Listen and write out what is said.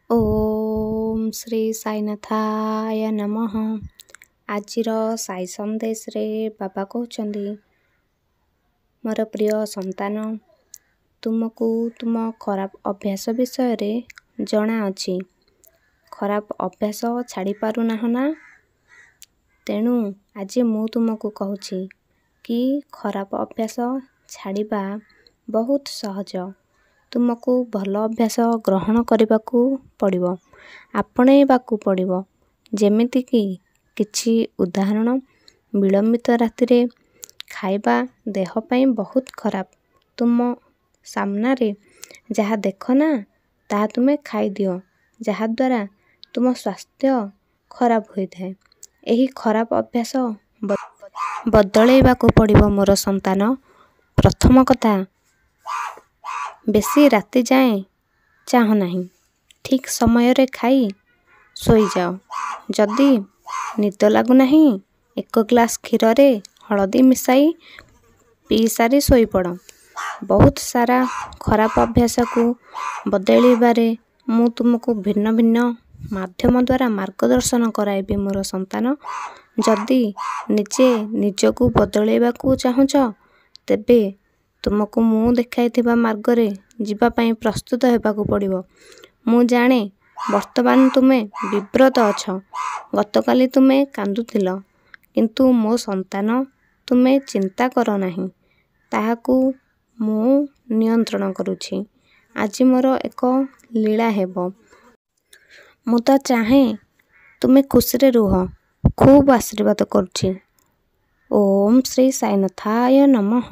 ଓମ୍ ଶ୍ରୀ ସାଇନାଥାୟ ନମଃ। ଆଜିର ସାଇ ସନ୍ଦେଶରେ ବାବା କହୁଛନ୍ତି, ମୋର ପ୍ରିୟ ସନ୍ତାନ, ତୁମକୁ ତୁମ ଖରାପ ଅଭ୍ୟାସ ବିଷୟରେ ଜଣାଅଛି। ଖରାପ ଅଭ୍ୟାସ ଛାଡ଼ି ପାରୁନାହଁ ନା? ତେଣୁ ଆଜି ମୁଁ ତୁମକୁ କହୁଛି କି ଖରାପ ଅଭ୍ୟାସ ଛାଡ଼ିବା ବହୁତ ସହଜ। ତୁମକୁ ଭଲ ଅଭ୍ୟାସ ଗ୍ରହଣ କରିବାକୁ ପଡ଼ିବ, ଆପଣେଇବାକୁ ପଡ଼ିବ। ଯେମିତିକି କିଛି ଉଦାହରଣ, ବିଳମ୍ବିତ ରାତିରେ ଖାଇବା ଦେହ ପାଇଁ ବହୁତ ଖରାପ। ତୁମ ସାମ୍ନାରେ ଯାହା ଦେଖ ନା, ତାହା ତୁମେ ଖାଇଦିଅ, ଯାହାଦ୍ୱାରା ତୁମ ସ୍ୱାସ୍ଥ୍ୟ ଖରାପ ହୋଇଥାଏ। ଏହି ଖରାପ ଅଭ୍ୟାସ ବଦଳେଇବାକୁ ପଡ଼ିବ ମୋର ସନ୍ତାନ। ପ୍ରଥମ କଥା, ବେଶୀ ରାତି ଯାଏଁ ଚାହଁ ନାହିଁ। ଠିକ୍ ସମୟରେ ଖାଇ ଶୋଇଯାଅ। ଯଦି ନିଦ ଲାଗୁନାହିଁ, 1 ଗ୍ଲାସ୍ କ୍ଷୀରରେ ହଳଦୀ ମିଶାଇ ପିଇସାରି ଶୋଇପଡ଼। ବହୁତ ସାରା ଖରାପ ଅଭ୍ୟାସକୁ ବଦଳେଇବାରେ ମୁଁ ତୁମକୁ ଭିନ୍ନ ଭିନ୍ନ ମାଧ୍ୟମ ଦ୍ୱାରା ମାର୍ଗଦର୍ଶନ କରାଇବି ମୋର ସନ୍ତାନ। ଯଦି ନିଜେ ନିଜକୁ ବଦଳେଇବାକୁ ଚାହୁଁଛ, ତେବେ ତୁମକୁ ମୁଁ ଦେଖାଇଥିବା ମାର୍ଗରେ ଯିବା ପାଇଁ ପ୍ରସ୍ତୁତ ହେବାକୁ ପଡ଼ିବ। ମୁଁ ଜାଣେ ବର୍ତ୍ତମାନ ତୁମେ ବିବ୍ରତ ଅଛ। ଗତକାଲି ତୁମେ କାନ୍ଦୁଥିଲ, କିନ୍ତୁ ମୋ ସନ୍ତାନ, ତୁମେ ଚିନ୍ତା କର ନାହିଁ। ତାହାକୁ ମୁଁ ନିୟନ୍ତ୍ରଣ କରୁଛି। ଆଜି ମୋର ଏକ ଲୀଳା ହେବ। ମୁଁ ତ ଚାହେଁ ତୁମେ ଖୁସିରେ ରୁହ। ଖୁବ୍ ଆଶୀର୍ବାଦ କରୁଛି। ଓମ୍ ଶ୍ରୀ ସାଇନାଥାୟ ନମଃ।